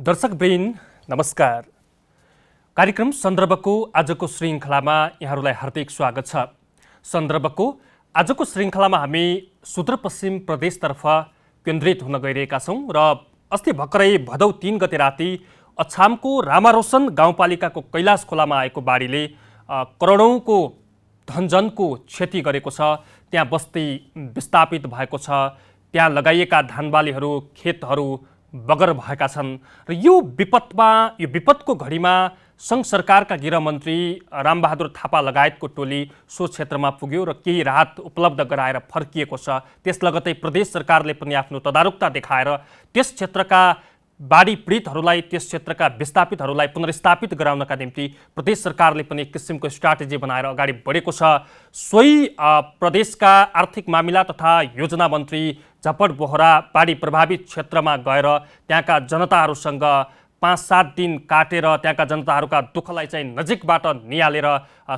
दर्शकवृन्द नमस्कार। कार्यक्रम सन्दर्भको आजको श्रृङ्खलामा यहाँहरूलाई हार्दिक स्वागत छ। सन्दर्भको आजको श्रृङ्खलामा हामी सुदूरपश्चिम प्रदेशतर्फ केन्द्रित हुन गइरहेका छौँ र अस्ति भर्खरै भदौ 3 गते राति अछामको रामारोशन गाउँपालिकाको कैलाश खोलामा आएको बाढीले करोडौँको धनजनको क्षति गरेको छ। त्यहाँ बस्ती विस्थापित भएको छ, त्यहाँ लगाइएका धानबालीहरू खेतहरू बगर भएका छन् र यो विपदको घडीमा सङ्घ सरकारका गृहमन्त्री रामबहादुर थापा लगायतको टोली सो क्षेत्रमा पुग्यो र केही राहत उपलब्ध गराएर फर्किएको छ। त्यस लगतै प्रदेश सरकारले पनि आफ्नो तदारुकता देखाएर त्यस क्षेत्रका बाढी पीडितहरूलाई, त्यस क्षेत्रका विस्थापितहरूलाई पुनर्स्थापित गराउनका निम्ति प्रदेश सरकारले पनि एक किसिमको स्ट्राटेजी बनाएर अगाडि बढेको छ। सोही प्रदेशका आर्थिक मामिला तथा योजना मन्त्री झपट बोहरा बाढी प्रभावित क्षेत्रमा गएर त्यहाँका जनताहरूसँग 5-7 दिन काटेर त्यहाँका जनताहरूका दुःखलाई चाहिँ नजिकबाट निहालेर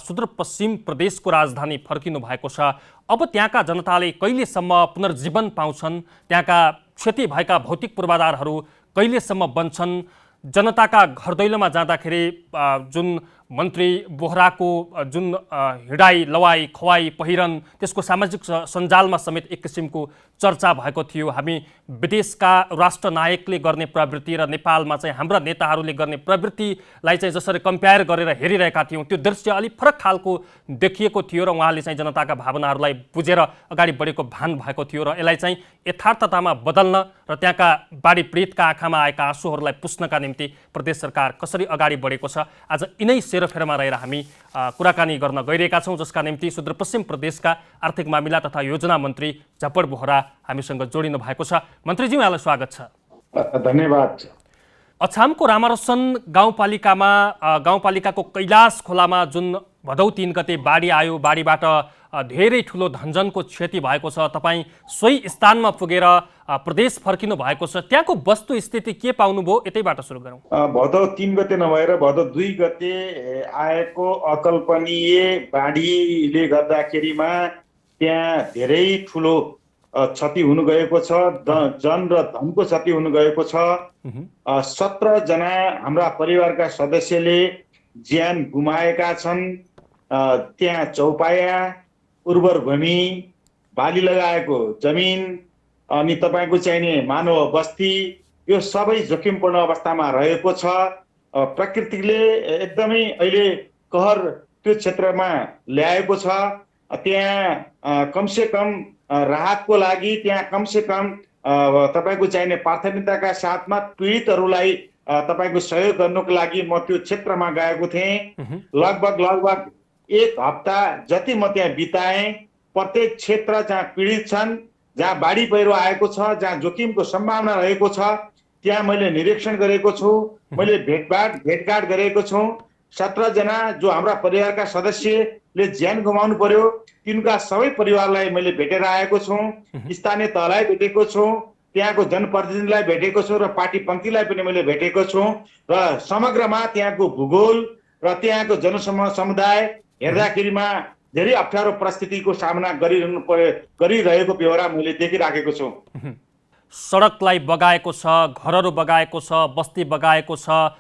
सुदूरपश्चिम प्रदेशको राजधानी फर्किनु भएको छ। अब त्यहाँका जनताले कहिलेसम्म पुनर्जीवन पाउँछन्, त्यहाँका क्षति भएका भौतिक पूर्वाधारहरू कहिलेसम्म बन्छन्, जनताका घर दैलोमा जाँदाखेरि जुन मन्त्री बोहराको जुन हिँडाइ लवाई खुवाई पहिरन त्यसको सामाजिक सञ्जालमा समेत एक किसिमको चर्चा भएको थियो। हामी विदेशका राष्ट्रनायकले गर्ने प्रवृत्ति र नेपालमा चाहिँ हाम्रा नेताहरूले गर्ने प्रवृत्तिलाई चाहिँ जसरी कम्पेयर गरेर हेरिरहेका थियौँ त्यो दृश्य अलिक फरक खालको देखिएको थियो र उहाँले चाहिँ जनताका भावनाहरूलाई बुझेर अगाडि बढेको भान भएको थियो र यसलाई चाहिँ यथार्थतामा बदल्न र त्यहाँका बाढी पीडितका आँखामा आएका आँसुहरूलाई पुस्नका निम्ति प्रदेश सरकार कसरी अगाडि बढेको छ आज यिनै सेरोफेरोमा रहेर हामी कुराकानी गर्न गइरहेका छौँ, जसका निम्ति सुदूरपश्चिम प्रदेशका आर्थिक मामिला तथा योजना मन्त्री झपट बोहरा हामीसँग जोडिनु भएको छ। मन्त्रीज्यू, यहाँलाई स्वागत छ। धन्यवाद। अछामको रामारोशन गाउँपालिकाको कैलाश खोलामा जुन भदौ 3 गते बाढी आयो, बाढीबाट धेरै ठुलो धनजनको क्षति भएको छ। तपाईँ सोही स्थानमा पुगेर प्रदेश फर्किनु भएको छ, त्यहाँको वस्तुस्थिति के पाउनुभयो, यतैबाट सुरु गरौँ। भदौ 3 गते नभएर भदौ 2 गते आएको अकल्पनीय बाढीले गर्दाखेरिमा त्यहाँ धेरै ठुलो क्षति हुन गएको छ, जन र धनको क्षति हुन गएको छ। 17 जना हाम्रा परिवारका सदस्यले ज्यान गुमाएका छन्। त्यहाँ चौपाया, उर्वर भूमि, बाली लगाएको जमिन अनि तपाईँको चाहिने मानव बस्ती यो सबै जोखिमपूर्ण अवस्थामा रहेको छ। प्रकृतिले एकदमै अहिले कहर त्यो क्षेत्रमा ल्याएको छ। त्यहाँ कमसे कम राहतको लागि त्यहाँ कमसे कम तपाईँको चाहिने प्राथमिकताका साथमा पीडितहरूलाई तपाईँको सहयोग गर्नुको लागि म त्यो क्षेत्रमा गएको थिएँ। लगभग 1 हप्ता जति म त्यहाँ बिताएँ। प्रत्येक क्षेत्र जहाँ पीडित छन्, जहाँ बाढी पहिरो आएको छ, जहाँ जोखिमको सम्भावना रहेको छ त्यहाँ मैले निरीक्षण गरेको छु, मैले भेटघाट गरेको छु। 17 जना जो हाम्रा परिवारका सदस्यले ज्यान गुमाउनु पर्यो तिनका सबै परिवारलाई मैले भेटेर आएको छु। स्थानीय तहलाई भेटेको छु, त्यहाँको जनप्रतिनिधिलाई भेटेको छु र पार्टी पङ्क्तिलाई पनि मैले भेटेको छु र समग्रमा त्यहाँको भूगोल र त्यहाँको जनसमुदाय हेर्दाखेरिमा धेरै अप्ठ्यारो परिस्थितिको सामना गरिरहेको बेहोरा मैले देखिराखेको छु। सडकलाई बगाएको छ, घरहरू बगाएको छ, बस्ती बगाएको छ,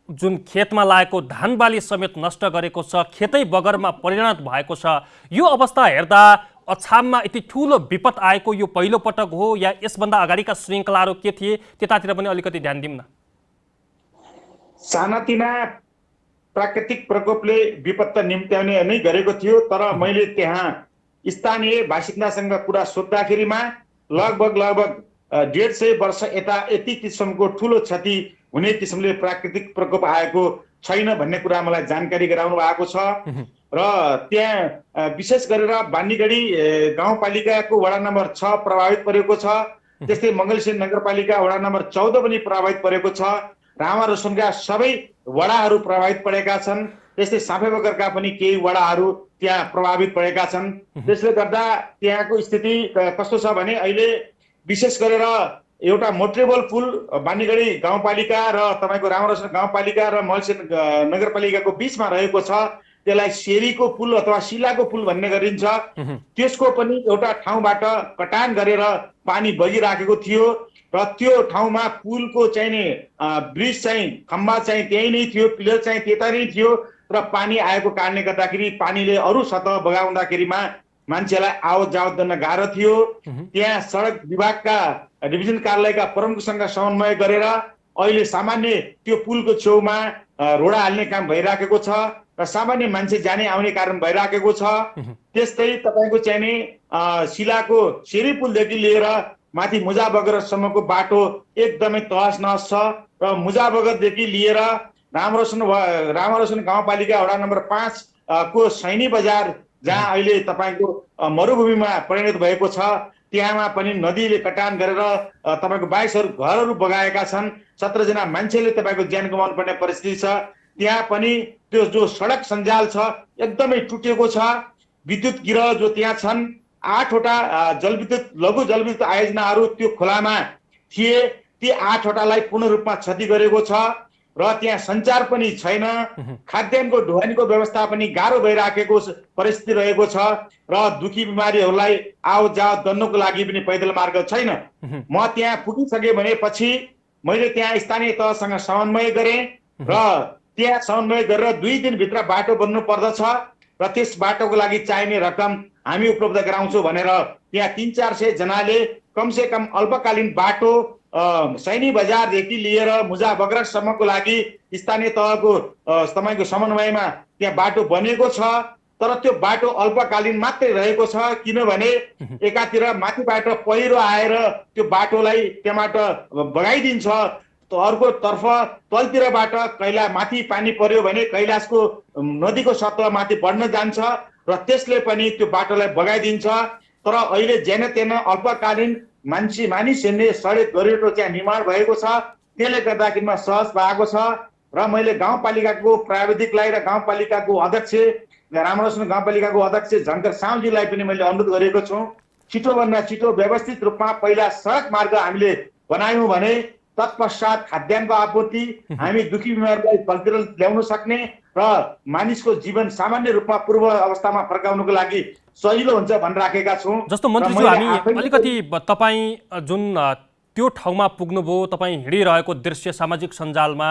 जुन खेतमा लागेको धानबाली समेत नष्ट गरेको छ, खेतै बगरमा परिणत भएको छ। यो अवस्था हेर्दा अछाममा यति ठुलो विपद आएको यो पहिलो पटक हो या यसभन्दा अगाडिका श्रृङ्खलाहरू के थिए, त्यतातिर पनि अलिकति ध्यान दिउँ न। सानातिना प्राकृतिक प्रकोपले विपद त निम्त्याउने नै गरेको थियो, तर मैले त्यहाँ स्थानीय बासिन्दासँग कुरा सोद्धाखेरिमा लगभग 150 वर्ष यति किसिमको ठुलो क्षति हुने किसिमले प्राकृतिक प्रकोप आएको छैन भन्ने कुरा मलाई जानकारी गराउनु भएको छ। र त्यहाँ विशेष गरेर बानीगढी गाउँपालिकाको वडा नम्बर 6 प्रभावित परेको छ। त्यस्तै मङ्गलसिंह नगरपालिका वडा नम्बर 14 पनि प्रभावित परेको छ। रामारोशनका सबै वडाहरू प्रभावित परेका छन्। त्यस्तै साफेबगरका पनि केही वडाहरू त्यहाँ प्रभावित परेका छन्। त्यसले गर्दा त्यहाँको स्थिति कस्तो छ भने अहिले विशेष गरेर एउटा मोट्रेबल पुल बानीगढी गाउँपालिका र तपाईँको रामारोशन गाउँपालिका र मङ्गलसिंह नगरपालिकाको बिचमा रहेको छ। त्यसलाई सेरीको पुल अथवा शिलाको पुल भन्ने गरिन्छ। त्यसको पनि एउटा ठाउँबाट कटान गरेर पानी बगिराखेको थियो। र त्यो ठाउँमा पुलको चाहिँ नि ब्रिज चाहिँ खम्बा चाहिँ त्यही नै थियो, पिलर चाहिँ त्यता नै थियो, र पानी आएको कारणले गर्दाखेरि पानीले अरू सतह बगाउँदाखेरिमा मान्छेलाई आवत जावत गर्न गाह्रो थियो। त्यहाँ सडक विभागका डिभिजन कार्यालयका प्रमुखसँग समन्वय गरेर अहिले सामान्य त्यो पुलको छेउमा रोडा हाल्ने काम भइराखेको छ र सामान्य मान्छे जाने आउने कारण भइराखेको छ। त्यस्तै तपाईँको चाहिँ नि शिलाको सेरी पुलदेखि लिएर माथि मुजाबगरसम्मको बाटो एकदमै तहस नहस छ र मुजाबगरदेखि लिएर रामरोशन गाउँपालिका वडा नम्बर 5 को सैनी बजार जहाँ अहिले तपाईँको मरुभूमिमा परिणत भएको छ, त्यहाँमा पनि नदीले कटान गरेर तपाईँको 22 घरहरू बगाएका छन्। 17 जना मान्छेले तपाईँको ज्यान गुमाउनु पर्ने परिस्थिति छ। त्यहाँ पनि त्यो जो सडक सञ्जाल छ एकदमै टुटेको छ। विद्युत गिरह जो त्यहाँ छन्, 8 वटा लघु जलविद्युत आयोजनाहरू त्यो खोलामा थिए, ती 8 वटालाई पूर्ण रूपमा क्षति गरेको छ र त्यहाँ सञ्चार पनि छैन। खाद्यान्नको ढुवानीको व्यवस्था पनि गाह्रो भइराखेको परिस्थिति रहेको छ र दुखी बिमारीहरूलाई आवत जावत गर्नको लागि पनि पैदल मार्ग छैन। म त्यहाँ पुगिसके भनेपछि मैले त्यहाँ स्थानीय तहसँग समन्वय गरेँ र त्यहाँ समन्वय गरेर 2 दिनभित्र बाटो बन्नु पर्दछ र त्यस बाटोको लागि चाहिने रकम हामी उपलब्ध गराउँछौँ भनेर त्यहाँ 300-400 जनाले कमसे कम अल्पकालीन बाटो सैनी बजारदेखि लिएर मुजाबगरसम्मको लागि स्थानीय तहको तपाईँको समन्वयमा त्यहाँ बाटो बनेको छ। तर त्यो बाटो अल्पकालीन मात्रै रहेको छ, किनभने एकातिर माथिबाट पहिरो आएर त्यो बाटोलाई त्यहाँबाट बगाइदिन्छ, अर्कोतर्फ तलतिरबाट कैलाश माथि पानी पर्यो भने कैलाशको नदीको सतह माथि बढ्न जान्छ र त्यसले पनि त्यो बाटोलाई बगाइदिन्छ। तर अहिले जेन तेन अल्पकालीन मानिस हिँड्ने सडक गरिएको त्यहाँ निर्माण भएको छ, त्यसले गर्दाखेरिमा सहज भएको छ। र मैले गाउँपालिकाको प्राविधिकलाई र गाउँपालिकाको अध्यक्ष रामरोशन गाउँपालिकाको अध्यक्ष झङ्कर साउजीलाई पनि मैले अनुरोध गरेको छु, छिटोभन्दा छिटो व्यवस्थित रूपमा पहिला सडक मार्ग हामीले बनायौँ भने तत्पश्चात खाद्यान्नको आपूर्ति हामी दुखी बिमारलाई फलतिर ल्याउन सक्ने र मानिसको जीवन सामान्य रूपमा पूर्व अवस्थामा फर्काउनको लागि सजिलो हुन्छ भनेर राखेका छौँ। जस्तो मन्त्रीज्यू, हामी अलिकति तपाईँ जुन त्यो ठाउँमा पुग्नुभयो, तपाईँ हिँडिरहेको दृश्य सामाजिक सञ्जालमा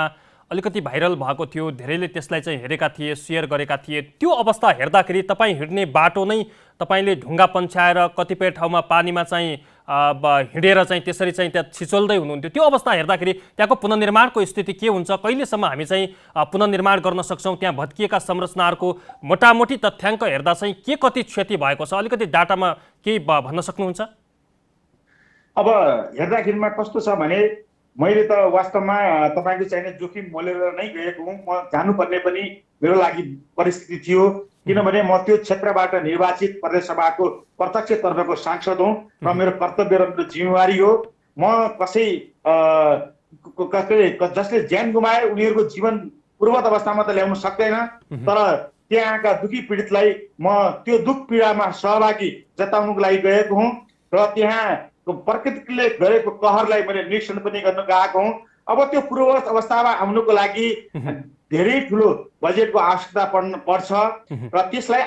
अलिकति भाइरल भएको थियो, धेरैले त्यसलाई चाहिँ हेरेका थिए, सेयर गरेका थिए। त्यो अवस्था हेर्दाखेरि तपाईँ हिँड्ने बाटो नै तपाईँले ढुङ्गा पन्छाएर कतिपय ठाउँमा पानीमा चाहिँ हिँडेर चाहिँ त्यसरी चाहिँ त्यहाँ छिचोल्दै हुनुहुन्थ्यो। त्यो अवस्था हेर्दाखेरि त्यहाँको पुनर्निर्माणको स्थिति के हुन्छ, कहिलेसम्म हामी चाहिँ पुनर्निर्माण गर्न सक्छौँ, त्यहाँ भत्किएका संरचनाहरूको मोटामोटी तथ्याङ्क हेर्दा चाहिँ के कति क्षति भएको छ, अलिकति डाटामा केही भन्न सक्नुहुन्छ? अब हेर्दाखेरिमा कस्तो छ भने मैले त वास्तवमा तपाईँको चाहिने जोखिम मोलेर नै गएको हुँ। म जानुपर्ने पनि मेरो लागि परिस्थिति थियो, किनभने म त्यो क्षेत्रबाट निर्वाचित प्रदेश सभाको प्रत्यक्ष तर्फको सांसद हुँ र मेरो कर्तव्य र मेरो जिम्मेवारी हो। म जसले ज्यान गुमाए उनीहरूको जीवन पूर्वत अवस्थामा त ल्याउन सक्दैन, तर त्यहाँका दुखी पीडितलाई म त्यो दुख पीडामा सहभागी जताउनुको लागि गएको हुँ र त्यहाँ प्रकृतिले गरेको कहरलाई मैले निरीक्षण पनि गर्न गएको हुँ। अब त्यो पूर्ववत अवस्थामा आउनुको लागि धेरै ठुलो बजेटको आवश्यकता पर्छ र त्यसलाई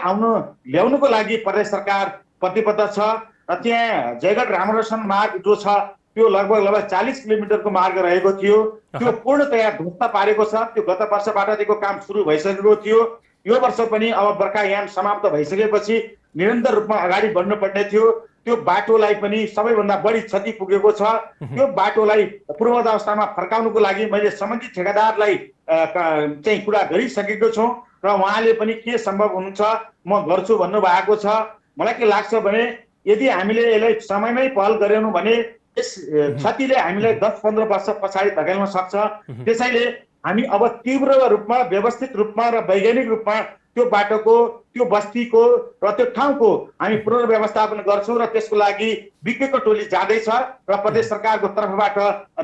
ल्याउनुको लागि प्रदेश सरकार प्रतिबद्ध छ र त्यहाँ जयगढ रामरोशन मार्ग जो छ त्यो लगभग 40 किलोमिटरको मार्ग रहेको थियो, त्यो पूर्णतया ध्वस्त पारेको छ। त्यो गत वर्षबाटदेखिको काम सुरु भइसकेको थियो। यो वर्ष पनि अब बर्खायाम समाप्त भइसकेपछि निरन्तर रूपमा अगाडि बढ्नुपर्ने थियो। त्यो बाटोलाई पनि सबैभन्दा बढी क्षति पुगेको छ। त्यो बाटोलाई पूर्ववत अवस्थामा फर्काउनुको लागि मैले सम्बन्धित ठेकेदारलाई चाहिँ कुरा गरिसकेको छु र उहाँले पनि के सम्भव हुन्छ म गर्छु भन्नुभएको छ। मलाई के लाग्छ भने यदि हामीले यसलाई समयमै पहल गरेनौँ भने यस क्षतिले हामीलाई 10-15 वर्ष पछाडि धकेल्न सक्छ। त्यसैले हामी अब तीव्र रूपमा, व्यवस्थित रूपमा र वैज्ञानिक रूपमा त्यो बाटोको, त्यो बस्तीको र त्यो ठाउँको हामी पुनर्व्यवस्थापन गर्छौँ र त्यसको लागि विज्ञको टोली जाँदैछ र प्रदेश सरकारको तर्फबाट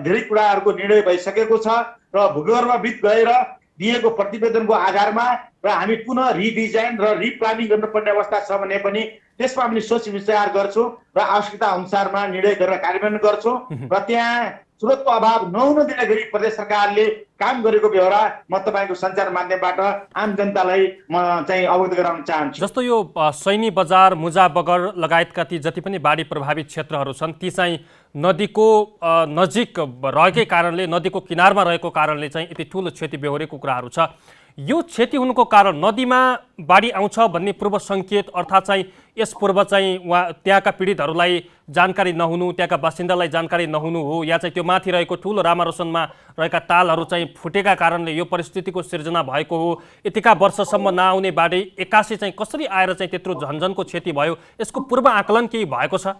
धेरै कुराहरूको निर्णय भइसकेको छ र भूगर्भविद गएर दिएको प्रतिवेदनको आधारमा र हामी पुनः रिडिजाइन र रिप्लानिङ गर्नुपर्ने अवस्था छ भने पनि त्यसमा पनि सोच विचार गर्छौँ र आवश्यकता अनुसारमा निर्णय गरेर कार्यान्वयन गर्छौँ र त्यहाँ स्रोतको अभाव नहुन दिने गरी प्रदेश सरकारले काम गरेको बेहोरा म तपाईँको सञ्चार माध्यमबाट आम जनतालाई म चाहिँ अवगत गराउन चाहन्छु। जस्तो यो सैनी बजार, मुजा बगर लगायतका ती जति पनि बाढी प्रभावित क्षेत्रहरू छन् ती चाहिँ नदीको नजिक रहेकै कारणले, नदीको किनारमा रहेको कारणले चाहिँ यति ठुलो क्षति बेहोरेको कुराहरू छ। यो क्षति हुनुको कारण नदीमा बाढी आउँछ भन्ने पूर्व सङ्केत अर्थात् चाहिँ यस पूर्व चाहिँ त्यहाँका पीडितहरूलाई जानकारी नहुनु, त्यहाँका बासिन्दालाई जानकारी नहुनु हो, या चाहिँ त्यो माथि रहेको ठुलो रामारोसनमा रहेका तालहरू चाहिँ फुटेका कारणले यो परिस्थितिको सिर्जना भएको हो? यतिका वर्षसम्म नआउने बाढी एक्कासी चाहिँ कसरी आएर चाहिँ त्यत्रो झन्झनको क्षति भयो, यसको पूर्व आकलन केही भएको छ?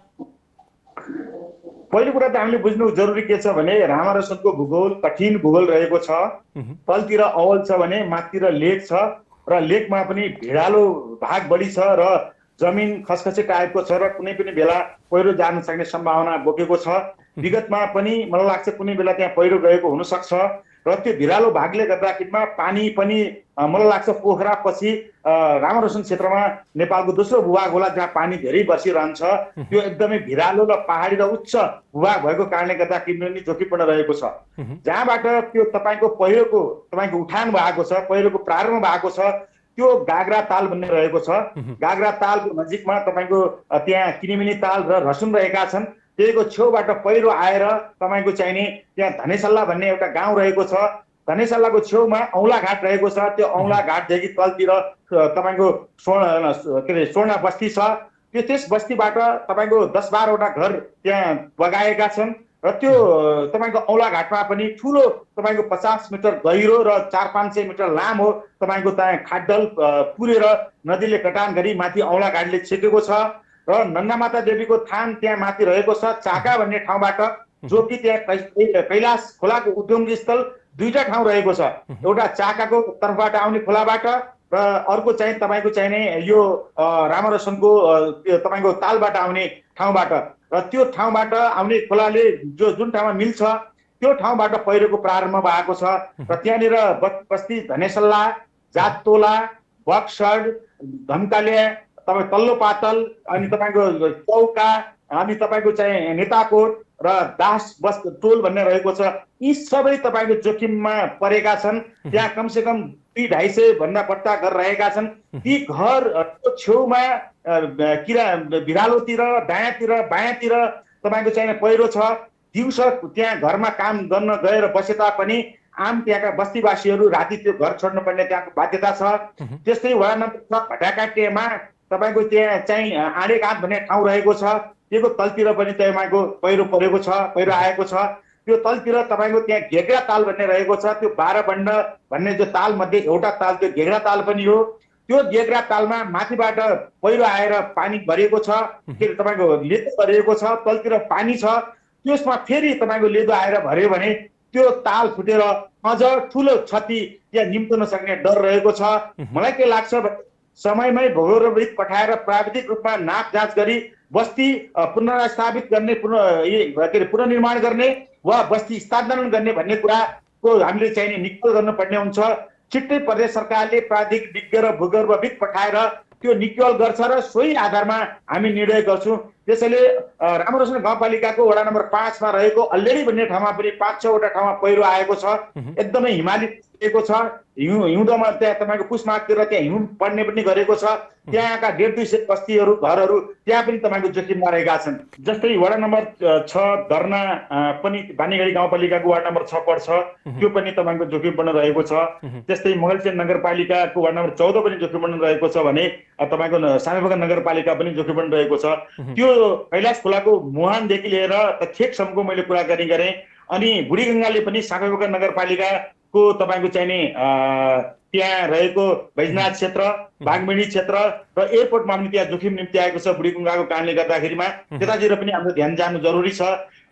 पहिलो कुरा त हामीले बुझ्नु जरुरी के छ भने रामारोसनको भूगोल कठिन भूगोल रहेको छ। तलतिर अवल छ भने माथितिर लेक छ र लेकमा पनि भिडालो भाग बढी छ र जमिन खसखसे टाइपको छ र कुनै पनि बेला पहिरो जान सक्ने सम्भावना बोकेको छ। विगतमा पनि मलाई लाग्छ कुनै बेला त्यहाँ पहिरो गएको हुन सक्छ र त्यो भिरालो भागले गर्दाखेरिमा पानी पनि मलाई लाग्छ पोखरा पछि रामारोसन क्षेत्रमा नेपालको दोस्रो भूभाग होला जहाँ पानी धेरै बसिरहन्छ। त्यो एकदमै भिरालो र पहाडी र उच्च भूभाग भएको कारणले गर्दाखेरि पनि जोखिमपूर्ण रहेको छ। जहाँबाट त्यो तपाईँको पहिरोको तपाईँको उठान भएको छ, पहिरोको प्रारम्भ भएको छ, त्यो गाग्रा ताल भन्ने रहेको छ। गाग्रा तालको नजिकमा तपाईँको त्यहाँ किनिमिनी ताल र रसुन रहेका छन्। त्यहीको छेउबाट पहिरो आएर तपाईँको चाहिने त्यहाँ धनेसल्ला भन्ने एउटा गाउँ रहेको छ। धनेसल्लाको छेउमा औँला घाट रहेको छ। त्यो औँला घाटदेखि तलतिर तपाईँको स्वर्ण बस्ती छ। त्यस बस्तीबाट तपाईँको 10-12 वटा घर त्यहाँ बगाएका छन् र त्यो तपाईँको औँला घाटमा पनि ठुलो तपाईँको 50 मिटर गहिरो र 400-500 मिटर लामो तपाईँको त्यहाँ खाड्डल पुरेर नदीले कटान गरी माथि औँला घाटले छेकेको छ र नन्दामाता देवीको थान त्यहाँ माथि रहेको छ चाका भन्ने ठाउँबाट, जो कि त्यहाँ कैलाश खोलाको उद्गम स्थल दुईटा ठाउँ रहेको छ। एउटा चाकाको तर्फबाट आउने खोलाबाट र अर्को चाहिँ तपाईँको चाहिने यो रामारोसनको तपाईँको तालबाट आउने ठाउँबाट। र त्यो ठाउँबाट आउने खोलाले जुन ठाउँमा मिल्छ त्यो ठाउँबाट पहिरोको प्रारम्भ भएको छ र त्यहाँनिर बस्ती धनेसल्ला, जाततोला, बक्सर, धम्काले, तपाईँ तल्लो पातल, अनि तपाईँको चौका, अनि तपाईँको चाहिँ नेताकोट र दास बस टोल भन्ने रहेको छ। यी सबै तपाईँको जोखिममा परेका छन्। त्यहाँ कमसेकम 200-250 भन्दा बढ्ता घर रहेका छन्। ती घरको छेउमा भिरालोतिर, दायाँतिर, बायाँतिर तपाईँको चाहिँ पहिरो छ। दिउँसो त्यहाँ घरमा काम गर्न गएर बसे तापनि आम त्यहाँका बस्तीवासीहरू राति त्यो घर छोड्नु पर्ने त्यहाँको बाध्यता छ। त्यस्तै वडा नम्बर 6 भटाकाटेमा तपाईँको त्यहाँ चाहिँ आँडेघाट भन्ने ठाउँ रहेको छ। त्यसको तलतिर पनि तपाईँको पहिरो परेको छ, पहिरो आएको छ। त्यो तलतिर तपाईँको त्यहाँ घेग्रा ताल भन्ने रहेको छ। त्यो 12 बण्ड भन्ने जो ताल मध्ये एउटा ताल त्यो घेग्रा ताल पनि हो। त्यो घेग्रा तालमा माथिबाट पहिरो आएर पानी भरिएको छ, तपाईँको लेदो भरिएको छ, तलतिर पानी छ। त्यसमा फेरि तपाईँको लेदो आएर भर्यो भने त्यो ताल फुटेर अझ ठुलो क्षति त्यहाँ निम्त्न सक्ने डर रहेको छ। मलाई के लाग्छ समयमै भूगोलविद पठाएर प्राविधिक रूपमा नाप जाँच गरी बस्ती पुनर्स्थापित गर्ने, पुनर्निर्माण गर्ने वा बस्ती स्थानान्तरण गर्ने भन्ने कुराको हामीले चाहिँ निकल गर्नुपर्ने हुन्छ। छिट्टै प्रदेश सरकारले प्राविधिक विज्ञ र भूगर्भविद पठाएर त्यो निकल गर्छ र सोही आधारमा हामी निर्णय गर्छौँ। त्यसैले रामारोसन गाउँपालिकाको वडा नम्बर 5 मा रहेको अल्लेडी भन्ने ठाउँमा पनि 5-6 वटा ठाउँमा पहिरो आएको छ। एकदमै हिमाली छ। हिउँदोमा त्यहाँ तपाईँको पुसमाघतिर त्यहाँ हिउँ पर्ने पनि गरेको छ। त्यहाँका 150-200 बस्तीहरू, घरहरू त्यहाँ पनि तपाईँको जोखिममा रहेका छन्। जस्तै वडा नम्बर 6 दर्ना पनि बानीगढी गाउँपालिकाको वार्ड नम्बर 6 पर्छ, त्यो पनि तपाईँको जोखिमपूर्ण रहेको छ। त्यस्तै मगलचेन नगरपालिकाको वार्ड नम्बर 14 पनि जोखिमपूर्ण रहेको छ भने तपाईँको सामेबगान नगरपालिका पनि जोखिमपूर्ण रहेको छ। त्यो कैलाश खोलाको मुहानदेखि लिएर ठेकसम्मको मैले कुराकानी गरेँ। अनि बुढीगङ्गाले पनि सामेबगान नगरपालिकाको तपाईँको चाहिने त्यहाँ रहेको बैजनाथ क्षेत्र, बागमणी क्षेत्र र एयरपोर्टमा पनि त्यहाँ जोखिम निम्ति आएको छ बुढीगङ्गाको कारणले गर्दाखेरिमा। त्यतातिर पनि हाम्रो ध्यान जानु जरुरी छ।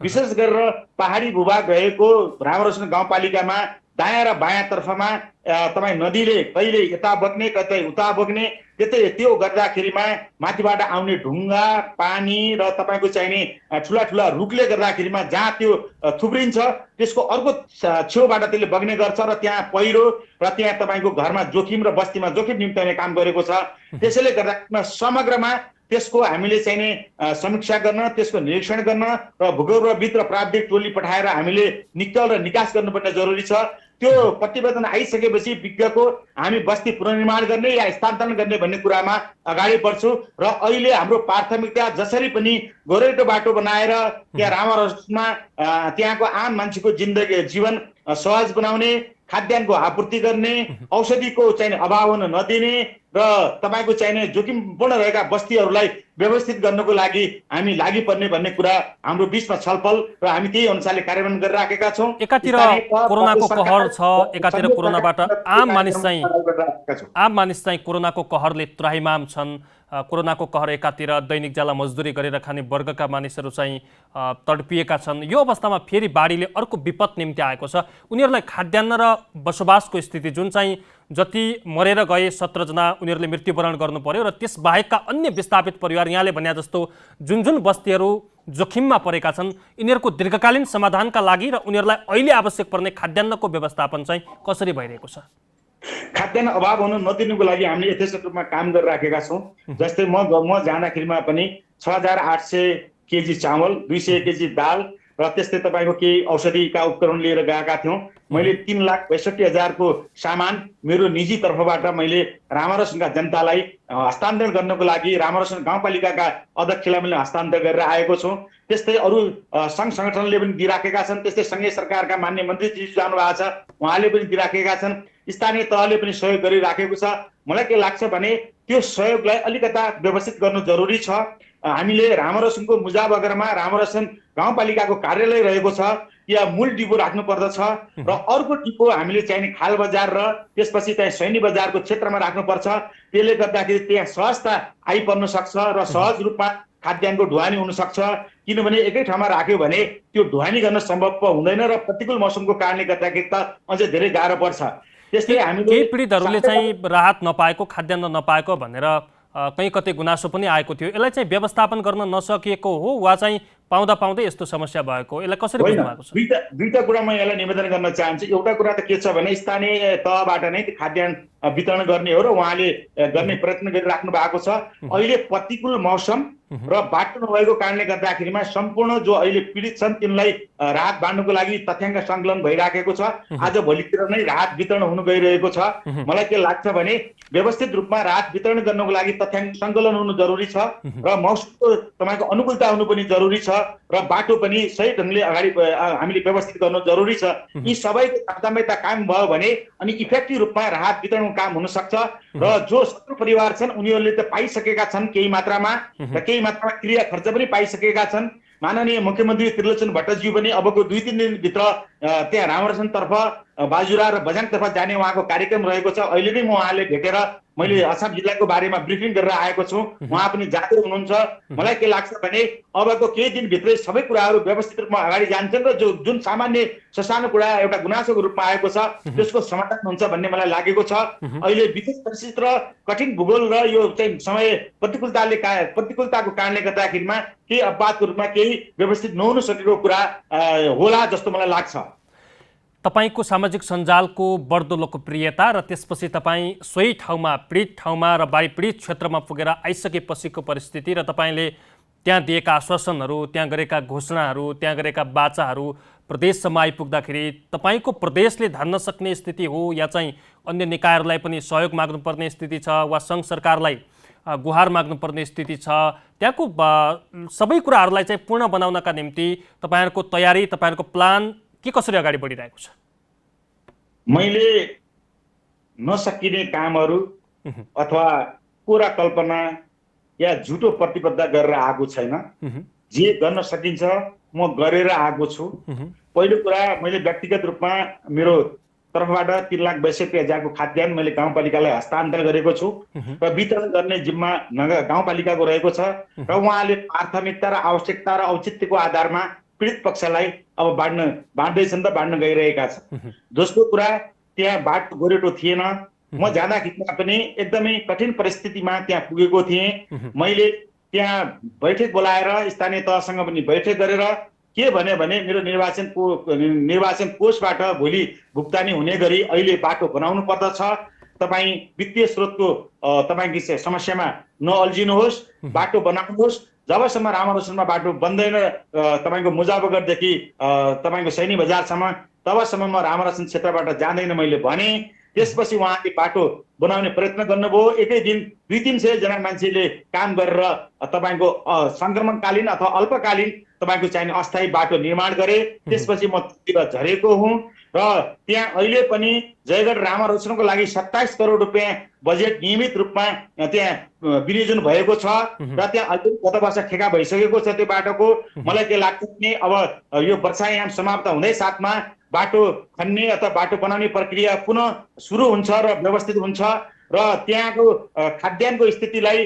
विशेष गरेर पहाडी भूभाग रहेको रामारोसन गाउँपालिकामा दायाँ र बायाँ तर्फमा तपाईँ नदीले कहिले यता बग्ने कतै उता बग्ने, त्यो गर्दाखेरिमा माथिबाट आउने ढुङ्गा, पानी र तपाईँको चाहिने ठुला ठुला रुखले गर्दाखेरिमा जहाँ त्यो थुप्रिन्छ त्यसको अर्को छेउबाट त्यसले बग्ने गर्छ र त्यहाँ पहिरो र त्यहाँ तपाईँको घरमा जोखिम र बस्तीमा जोखिम निम्त्याउने काम गरेको छ। त्यसैले गर्दा समग्रमा त्यसको हामीले चाहिने समीक्षा गर्न, त्यसको निरीक्षण गर्न र भूगर्भविद र प्राविधिक टोली पठाएर हामीले निकाल र निकास गर्नुपर्ने जरुरी छ। त्यो प्रतिवेदन आइसकेपछि विज्ञको हामी बस्ती पुनर्निर्माण गर्ने या स्थानान्तरण गर्ने भन्ने कुरामा अगाडि बढ्छु। र अहिले हाम्रो प्राथमिकता जसरी पनि गोरेटो बाटो बनाएर त्यहाँ रामरसमा त्यहाँको आम मान्छेको जीवन सहज बनाउने, खाद्यान्नको आपूर्ति गर्ने, औषधिको चाहिने अभाव हुन नदिने र तपाईँको चाहिने जोखिमपूर्ण रहेका बस्तीहरूलाई व्यवस्थित गर्नको लागि हामी लागि पर्ने भन्ने कुरा हाम्रो बीचमा छलफल र हामी त्यही अनुसारले कार्यान्वयन गरिराखेका छौँ। एकातिर कोरोनाको कहर छ, एकातिर कोरोनाबाट आम मानिस चाहिँ कोरोनाको कहरले त्राहिमाम छन्। कोरोनाको कहर एकातिर दैनिक ज्याला मजदुरी गरेर खाने वर्गका मानिसहरू चाहिँ तडपिएका छन्। यो अवस्थामा फेरि बाढीले अर्को विपद निम्ति आएको छ। उनीहरूलाई खाद्यान्न र बसोबासको स्थिति जुन चाहिँ जति मरेर गए 17 जना उनीहरूले मृत्युवरण गर्नु पर्यो र त्यसबाहेकका अन्य विस्थापित परिवार यहाँले भने जस्तो जुन जुन बस्तीहरू जोखिममा परेका छन् यिनीहरूको दीर्घकालीन समाधानका लागि र उनीहरूलाई अहिले आवश्यक पर्ने खाद्यान्नको व्यवस्थापन चाहिँ कसरी भइरहेको छ? खाद्यान्न अभाव हुन नदिनुको लागि हामीले यथेष्ट रूपमा काम गरिराखेका छौँ। जस्तै म जाँदाखेरिमा पनि 6800 केजी चामल, 200 केजी दाल र त्यस्तै तपाईँको केही औषधिका उपकरण लिएर गएका थियौँ। मैले 3,62,000 सामान मेरो निजी तर्फबाट मैले रामरसनका जनतालाई हस्तान्तरण गर्नको लागि रामरसन गाउँपालिकाका अध्यक्षलाई मैले हस्तान्तरण गरेर आएको छु। त्यस्तै अरू सङ्घ सङ्गठनले पनि दिइराखेका छन्। त्यस्तै सङ्घीय सरकारका मान्य मन्त्रीजी जानुभएको छ, उहाँले पनि दिइराखेका छन्। स्थानीय तहले पनि सहयोग गरिराखेको छ। मलाई के लाग्छ भने त्यो सहयोगलाई अलिकता व्यवस्थित गर्नु जरुरी छ। हामीले रामरसनको मुजाबगरमा रामरसन गाउँपालिकाको कार्यालय रहेको छ, या मूल डिपो राख्नु पर्दछ र अर्को डिपो हामीले चाहिने खाल बजार र त्यसपछि त्यहाँ सैनी बजारको क्षेत्रमा राख्नुपर्छ। त्यसले गर्दाखेरि त्यहाँ सहजता आइपर्न सक्छ र सहज रूपमा खाद्यान्नको ढुवानी हुन सक्छ। किनभने एकै ठाउँमा राख्यो भने त्यो ढुवानी गर्न सम्भव हुँदैन र प्रतिकूल मौसमको कारणले गर्दाखेरि त अझै धेरै गाह्रो पर्छ। त्यसले हामीले केही पीडितहरूले चाहिँ राहत नपाएको, खाद्यान्न नपाएको भनेर कहीँ कतै गुनासो पनि आएको थियो। यसलाई चाहिँ व्यवस्थापन गर्न नसकिएको हो वा चाहिँ पाउँदै यस्तो समस्या भएको? यसलाई कसरी बुझ्नु भएको छ? दुईटा कुरा म यसलाई निवेदन गर्न चाहन्छु। एउटा कुरा त के छ भने स्थानीय तहबाट नै खाद्यान्न वितरण गर्ने हो र उहाँले गर्ने प्रयत्न गरिराख्नु भएको छ। अहिले प्रतिकूल मौसम र बाटो नभएको कारणले गर्दाखेरिमा सम्पूर्ण जो अहिले पीडित छन् तिनलाई राहत बाँड्नको लागि तथ्याङ्क सङ्कलन भइराखेको छ। आज भोलितिर नै राहत वितरण हुन गइरहेको छ। मलाई के लाग्छ भने व्यवस्थित रूपमा राहत वितरण गर्नको लागि तथ्याङ्क सङ्कलन हुनु जरुरी छ र मौसमको तपाईँको अनुकूलता हुनु पनि जरुरी छ र बाटो पनि सही ढङ्गले अगाडि हामीले व्यवस्थित गर्नु जरुरी छ। यी सबैको तारतम्यता कायम भयो भने अनि इफेक्टिभ रूपमा राहत वितरणको काम हुन सक्छ र जो शत्रु परिवार छन् उनीहरूले त पाइसकेका छन् केही मात्रामा र केही मात्रामा क्रिया खर्च पनि पाइसकेका छन्। माननीय मुख्यमन्त्री त्रिलोचन भट्टज्यू पनि अबको 2-3 दिनभित्र त्यहाँ रामरसनतर्फ बाजुरा र बझाङतर्फ जाने उहाँको कार्यक्रम रहेको छ। अहिले नै म उहाँले भेटेर मैले अछाम जिल्लाको बारेमा ब्रिफिङ गरेर आएको छु। उहाँ पनि जाँदै हुनुहुन्छ। मलाई के लाग्छ भने अबको केही दिनभित्रै सबै कुराहरू व्यवस्थित रूपमा अगाडि जान्छन् र जुन सामान्य ससानो कुरा एउटा गुनासोको रूपमा आएको छ त्यसको समाधान हुन्छ भन्ने मलाई लागेको छ। अहिले विशेष परिस्थिति र कठिन भूगोल र यो चाहिँ समय प्रतिकूलताको कारणले गर्दाखेरिमा केही अपवादको रूपमा केही व्यवस्थित नहुन सकेको कुरा होला जस्तो मलाई लाग्छ। तपाईको सामाजिक सञ्जालको बढ्दो लोकप्रियता र त्यसपछि तपाईँ सोही ठाउँमा पीडित ठाउँमा र बाढी पीडित क्षेत्रमा पुगेर आइसकेपछिको परिस्थिति र तपाईँले त्यहाँ दिएका आश्वासनहरू, त्यहाँ गरेका घोषणाहरू, त्यहाँ गरेका बाचाहरू प्रदेशसम्म आइपुग्दाखेरि तपाईँको प्रदेशले धान्न सक्ने स्थिति हो या चाहिँ अन्य निकायहरूलाई पनि सहयोग माग्नुपर्ने स्थिति छ वा सङ्घ सरकारलाई गुहार माग्नुपर्ने स्थिति छ? त्यहाँको सबै कुराहरूलाई चाहिँ पूर्ण बनाउनका निम्ति तपाईँहरूको तयारी, तपाईँहरूको प्लान के कसरी अगाडि बढिरहेको छ? मैले नसकिने कामहरू अथवा कोरा कल्पना या झुटो प्रतिबद्धता गरेर आएको छैन। जे गर्न सकिन्छ म गरेर आएको छु। पहिलो कुरा मैले व्यक्तिगत रूपमा मेरो तर्फबाट 3,62,000 खाद्यान्न मैले गाउँपालिकालाई हस्तान्तरण गरेको छु र वितरण गर्ने जिम्मा गाउँपालिकाको रहेको छ र उहाँले प्राथमिकता र आवश्यकता र औचित्यको आधारमा पीडित पक्षलाई अब बाँड्दैछन् त बाँड्न गइरहेका छन्। दोस्रो कुरा त्यहाँ बाटो गोरेटो थिएन। म जाँदाखेरिमा पनि एकदमै कठिन परिस्थितिमा त्यहाँ पुगेको थिएँ। मैले त्यहाँ बैठक बोलाएर स्थानीय तहसँग पनि बैठक गरेर के भने मेरो निर्वाचन कोषबाट भोलि भुक्तानी हुने गरी अहिले बाटो बनाउनु पर्दछ तपाईँ वित्तीय स्रोतको तपाईँको समस्यामा नअल्झिनुहोस्, बाटो बनाउनुहोस्। जबसम्म रामरोशनमा बाटो बन्दैन तपाईँको मुजफ्फरगढदेखि तपाईँको सैनी बजारसम्म, तबसम्म म रामरोशन क्षेत्रबाट जाँदैन मैले भने। त्यसपछि उहाँले बाटो बनाउने प्रयत्न गर्नुभयो। एकै दिन 200-300 जना मान्छेले काम गरेर तपाईँको सङ्क्रमणकालीन अथवा अल्पकालीन तपाईँको चाहिने अस्थायी बाटो निर्माण गरे। त्यसपछि म झरेको हुँ र त्यहाँ अहिले पनि जयगढ रामरोशनको लागि 27 करोड रुपियाँ बजेट नियमित रूपमा त्यहाँ विनियोजन भएको छ र त्यहाँ अहिले गत वर्ष ठेका भइसकेको छ त्यो बाटोको। मलाई के लाग्छ भने अब यो वर्षायाम समाप्त हुँदै साथमा बाटो खन्ने अथवा बाटो बनाउने प्रक्रिया पुनः सुरु हुन्छ र व्यवस्थित हुन्छ र त्यहाँको खाद्यान्नको स्थितिलाई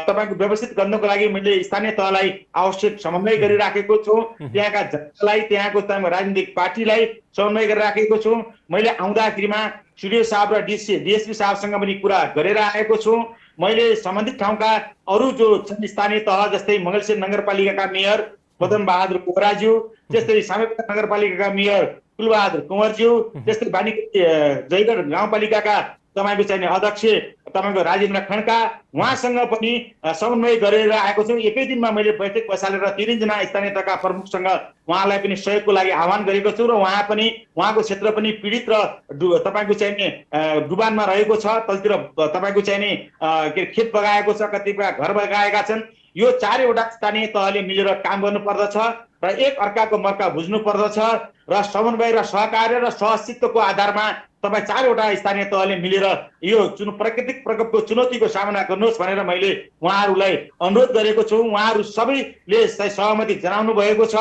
तपाईँको व्यवस्थित गर्नको लागि मैले स्थानीय तहलाई आवश्यक समन्वय गरिराखेको छु। त्यहाँका जनतालाई, त्यहाँको राजनीतिक पार्टीलाई समन्वय गरिराखेको छु। मैले आउँदाखेरिमा सिडिओ साहब र डिएसपी साहबसँग पनि कुरा गरेर आएको छु। मैले सम्बन्धित ठाउँका अरू जो छन् स्थानीय तह जस्तै मङ्गलसेन नगरपालिकाका मेयर पदम बहादुर कोराज्यू, त्यस्तै सामेपटा नगरपालिकाका मेयर कुलबहादुर कुँवरज्यू, त्यस्तै जयगढ गाउँपालिकाका तपाईँको चाहिने अध्यक्ष तपाईँको राजेन्द्र खड्का, उहाँसँग पनि समन्वय गरेर आएको छु। एकै दिनमा मैले बैठक बसालेर 3 जना स्थानीय तहका प्रमुखसँग उहाँलाई पनि सहयोगको लागि आह्वान गरेको छु र उहाँ पनि उहाँको क्षेत्र पनि पीडित र तपाईँको चाहिने डुबानमा रहेको छ। तलतिर तपाईँको चाहिने खेत बगाएको छ, कतिपय घर बगाएका छन्। यो 4वटा स्थानीय तहले मिलेर काम गर्नु पर्दछ र एक अर्काको मर्का बुझ्नु पर्दछ र समन्वय र सहकार्य र सहअस्तित्वको आधारमा तपाईँ 4वटा स्थानीय तहले मिलेर यो प्राकृतिक प्रकोपको चुनौतीको सामना गर्नुहोस् भनेर मैले उहाँहरूलाई अनुरोध गरेको छु। उहाँहरू सबैले सहमति जनाउनु भएको छ।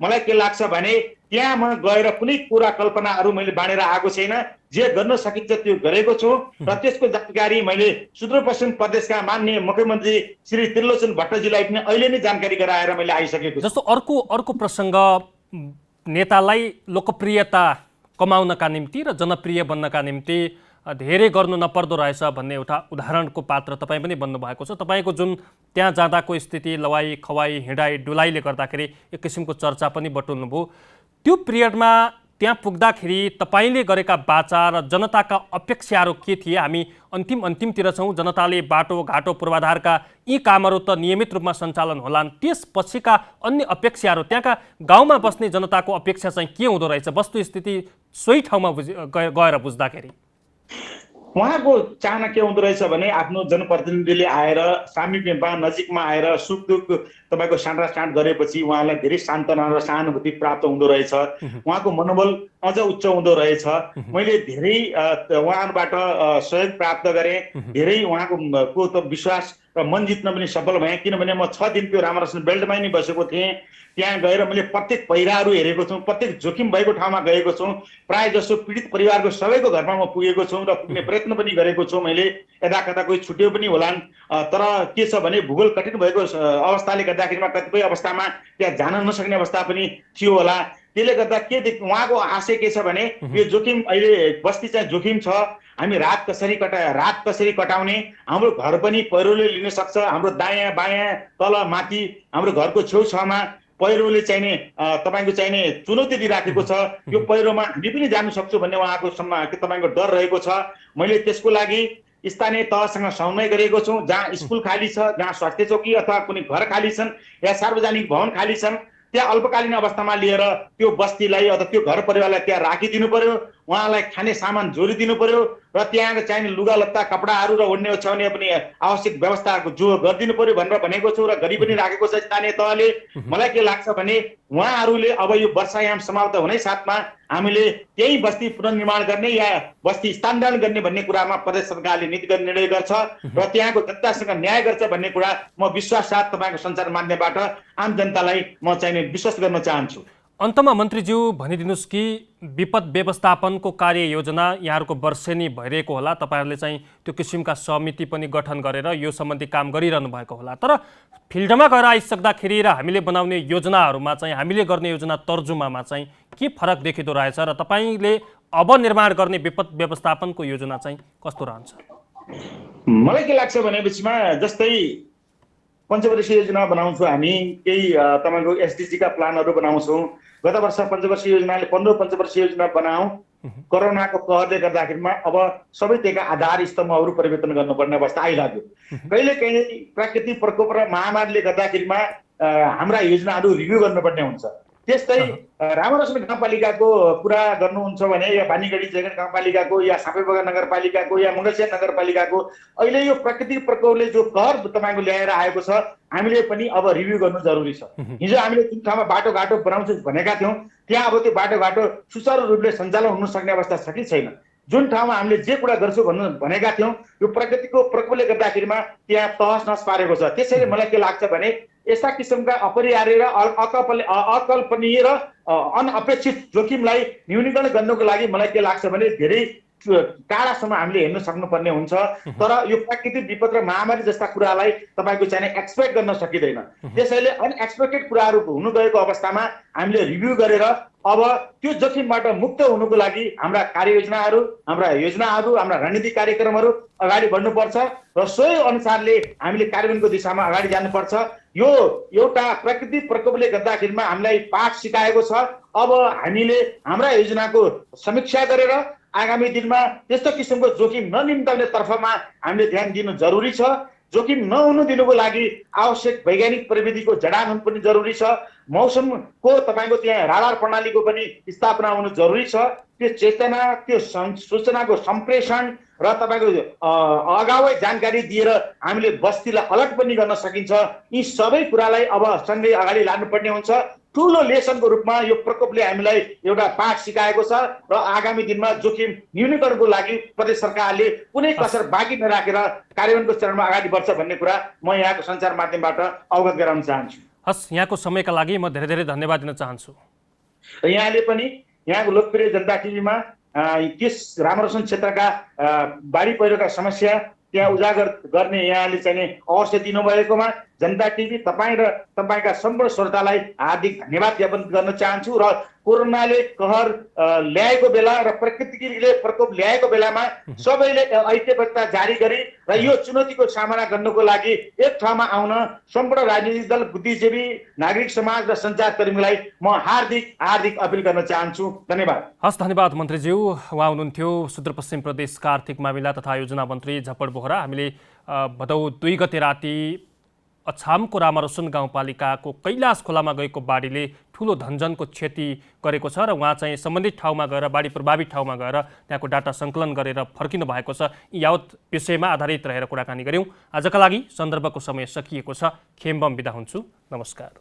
मलाई के लाग्छ भने त्यहाँ म गएर कुनै कुरा कल्पनाहरू मैले बाँडेर आएको छैन। जे गर्न सकिन्छ त्यो गरेको छु र त्यसको जानकारी मैले सुदूरपश्चिम प्रदेशका माननीय मुख्यमन्त्री श्री त्रिलोचन भट्टजीलाई पनि अहिले नै जानकारी गराएर मैले आइसकेको छु। जस्तो अर्को प्रसङ्ग, नेतालाई लोकप्रियता कमाउनका निम्ति र जनप्रिय बन्नका निम्ति धेरै गर्नु नपर्दो रहेछ भन्ने एउटा उदाहरणको पात्र तपाईँ पनि बन्नु भएको छ। तपाईँको जुन त्यहाँ जाँदाको स्थिति, लवाई खवाई हिँडाइ डुलाइले गर्दाखेरि एक किसिमको चर्चा पनि बटुल्नुभयो। त्यो पिरियडमा त्यहाँ पुग्दाखेरि तपाईँले गरेका बाचा र जनताका अपेक्षाहरू के थिए? हामी अन्तिमतिर छौँ। जनताले बाटोघाटो पूर्वाधारका यी कामहरू त नियमित रूपमा सञ्चालन होलान्, त्यसपछिका अन्य अपेक्षाहरू, त्यहाँका गाउँमा बस्ने जनताको अपेक्षा चाहिँ के हुँदो रहेछ वस्तुस्थिति सोही ठाउँमा गएर बुझ्दाखेरि? उहाँको चाहना के हुँदो रहेछ भने आफ्नो जनप्रतिनिधिले आएर सामिप्यमा नजिकमा आएर सुख दुःख तपाईँको साँटासाँट गरेपछि उहाँलाई धेरै सान्त्वना र सहानुभूति प्राप्त हुँदो रहेछ। उहाँको मनोबल अझ उच्च हुँदो रहेछ। मैले धेरै उहाँबाट सहयोग प्राप्त गरेँ, धेरै उहाँको विश्वास र मन जित्न पनि सफल भएँ। किनभने म 6 दिन त्यो रामरोशन बेल्टमै नै बसेको थिएँ। त्यहाँ गएर मैले प्रत्येक पहिराहरू हेरेको छु, प्रत्येक जोखिम भएको ठाउँमा गएको छु, प्राय जसो पीडित परिवारको सबैको घरमा म पुगेको छु र पुग्ने प्रयत्न पनि गरेको छु। मैले यता कता कोही छुट्यो पनि होलान्, तर के छ भने भूगोल कठिन भएको अवस्थाले गर्दाखेरिमा कतिपय अवस्थामा त्यहाँ जान नसक्ने अवस्था पनि थियो होला। त्यसले गर्दा उहाँको आशय के छ भने यो जोखिम अहिले बस्ती चाहिँ जोखिम छ, हामी रात कसरी कटाउने, हाम्रो घर पनि पहिरोले लिन सक्छ, हाम्रो दायाँ बायाँ तल माथि हाम्रो घरको छेउछाउमा पहिरोले चाहिने तपाईँको चाहिने चुनौती दिइराखेको छ। यो पहिरोमा हामी पनि जानु सक्छौँ भन्ने उहाँको तपाईँको डर रहेको छ। मैले त्यसको लागि स्थानीय तहसँग समन्वय गरेको छु। जहाँ स्कुल खाली छ, जहाँ स्वास्थ्य चौकी अथवा कुनै घर खाली छन् या सार्वजनिक भवन खाली छन्, त्यहाँ अल्पकालीन अवस्थामा लिएर त्यो बस्तीलाई अथवा त्यो घर परिवारलाई त्यहाँ राखिदिनु पर्यो, उहाँलाई खाने सामान जोडिदिनु पर्यो र त्यहाँ चाहिने लुगा लत्ता कपडाहरू र ओढ्ने ओछ्याउने पनि आवश्यक व्यवस्थाको जो गरिदिनु पर्यो भनेर भनेको छु र गरी पनि राखेको छ स्थानीय तहले। मलाई के लाग्छ भने उहाँहरूले अब यो वर्षायाम समाप्त हुनै साथमा हामीले त्यही बस्ती पुनर्निर्माण गर्ने या बस्ती स्थानान्तरण गर्ने भन्ने कुरामा प्रदेश सरकारले नीतिगत निर्णय गर्छ र त्यहाँको जनतासँग न्याय गर्छ भन्ने कुरा म विश्वास साथ तपाईँको सञ्चार माध्यमबाट आम जनतालाई म चाहिने विश्वास गर्न चाहन्छु। अन्तमा मन्त्रीज्यू भनिदिनुहोस् कि विपद व्यवस्थापनको कार्ययोजना यहाँहरूको वर्षेनी भइरहेको होला, तपाईँहरूले चाहिँ त्यो किसिमका समिति पनि गठन गरेर यो सम्बन्धी काम गरिरहनु भएको होला, तर फिल्डमा गएर आइसक्दाखेरि र हामीले बनाउने योजनाहरूमा चाहिँ, हामीले गर्ने योजना तर्जुमामा चाहिँ के फरक देखिँदो रहेछ र तपाईँले अब निर्माण गर्ने विपद व्यवस्थापनको योजना चाहिँ कस्तो रहन्छ? मलाई के लाग्छ भनेपछिमा जस्तै पञ्चवर्षीय योजना बनाउँछौँ हामी, केही तपाईँको एसडिजीका प्लानहरू बनाउँछौँ। गत वर्ष पञ्चवर्षीय योजनाले 15 पञ्चवर्षीय योजना बनायौँ कोरोनाको कहरले गर्दाखेरिमा अब सबै त्यहाँका आधार स्तम्भहरू परिवर्तन गर्नुपर्ने अवस्था आइलाग्यो। कहिलेकाहीँ प्राकृतिक प्रकोप र महामारीले गर्दाखेरिमा हाम्रा योजनाहरू रिभ्यू गर्नुपर्ने हुन्छ। त्यस्तै रामरसन गाउँपालिकाको कुरा गर्नुहुन्छ भने या बानीगढी जगन गाउँपालिकाको या सापेबगर नगरपालिकाको या मङ्गलसिया नगरपालिकाको अहिले यो प्राकृतिक प्रकोपले जो कहर तपाईँको ल्याएर आएको छ हामीले पनि अब रिभ्यू गर्नु जरुरी छ। हिजो हामीले जुन ठाउँमा बाटोघाटो बनाउँछु भनेका थियौँ त्यहाँ अब त्यो बाटोघाटो सुचारू रूपले सञ्चालन हुन सक्ने अवस्था छ कि छैन। जुन ठाउँमा हामीले जे कुरा गर्छौँ भन्नु भनेका थियौँ यो प्रकृतिको प्रकोपले गर्दाखेरिमा त्यहाँ तहस नहस पारेको छ। त्यसैले मलाई के लाग्छ भने यस्ता किसिमका अपरिहार्य र अकल्पनीय र अनअपेक्षित जोखिमलाई न्यूनीकरण गर्नको लागि मलाई के लाग्छ भने धेरै टाढासम्म हामीले हेर्न सक्नुपर्ने हुन्छ। तर यो प्राकृतिक विपद र महामारी जस्ता कुरालाई तपाईँको चाहिँ एक्सपेक्ट गर्न सकिँदैन। त्यसैले अनएक्सपेक्टेड कुराहरू हुन गएको अवस्थामा हामीले रिभ्यू गरेर अब त्यो जोखिमबाट मुक्त हुनुको लागि हाम्रा कार्ययोजनाहरू हाम्रा योजनाहरू हाम्रा रणनीतिक कार्यक्रमहरू अगाडि बढ्नुपर्छ र सोही अनुसारले हामीले कार्यान्वयनको दिशामा अगाडि जानुपर्छ। यो एउटा प्राकृतिक प्रकोपले गर्दाखेरिमा हामीलाई पाठ सिकाएको छ। अब हामीले हाम्रा योजनाको समीक्षा गरेर आगामी दिनमा त्यस्तो किसिमको जोखिम ननिम्ताउने तर्फमा हामीले ध्यान दिनु जरुरी छ। जोखिम नहुनु दिनुको लागि आवश्यक वैज्ञानिक प्रविधिको जडान पनि जरुरी छ। मौसमको तपाईँको त्यहाँ राडार प्रणालीको पनि स्थापना हुनु जरुरी छ। त्यो चेतना त्यो सूचनाको सम्प्रेषण र तपाईँको अगावै जानकारी दिएर हामीले बस्तीलाई अलर्ट पनि गर्न सकिन्छ। यी सबै कुरालाई अब सँगै अगाडि लानुपर्ने हुन्छ। ठुलो लेसनको रूपमा यो प्रकोपले हामीलाई एउटा पाठ सिकाएको छ र आगामी दिनमा जोखिम न्यूनीकरणको लागि प्रदेश सरकारले कुनै कसर बाँकी नराखेर कार्यान्वयनको चरणमा अगाडि बढ्छ भन्ने कुरा म यहाँको सञ्चार माध्यमबाट अवगत गराउन चाहन्छु। हस्, यहाँको समयका लागि म धेरै धेरै धन्यवाद दिन चाहन्छु। र यहाँले पनि यहाँको लोकप्रिय जनता टिभीमा त्यस रामरसन क्षेत्रका बाढी पहिरोका समस्या त्यहाँ उजागर गर्ने यहाँले चाहिँ अवसर दिनुभएकोमा जनता टिभी तपाईँ र तपाईँका सम्पूर्ण श्रोतालाई हार्दिक धन्यवाद ज्ञापन गर्न चाहन्छु। र कोरोनाले कहर ल्याएको बेला र प्रकृतिले प्रकोप ल्याएको बेलामा सबैले ऐक्यबद्धता जारी गरी र यो चुनौतीको सामना गर्नको लागि एक ठाउँमा आउन सम्पूर्ण राजनीतिक दल, बुद्धिजीवी, नागरिक समाज र सञ्चारकर्मीलाई म हार्दिक हार्दिक अपिल गर्न चाहन्छु। धन्यवाद। हस्, धन्यवाद मन्त्रीज्यू। उहाँ हुनुहुन्थ्यो सुदूरपश्चिम प्रदेशका आर्थिक मामिला तथा योजना मन्त्री झप्पड बोहरा। हामीले भदौ 2 गते राति अछामको रामरसन गाउँपालिकाको कैलाश खोलामा गएको बाढीले ठुलो धनजनको क्षति गरेको छ र उहाँ चाहिँ सम्बन्धित ठाउँमा गएर बाढी प्रभावित ठाउँमा गएर त्यहाँको डाटा सङ्कलन गरेर फर्किनु भएको छ। यावत विषयमा आधारित रहेर कुराकानी गऱ्यौँ। आजका लागि सन्दर्भको समय सकिएको छ। खेम्बम बिदा हुन्छु। नमस्कार।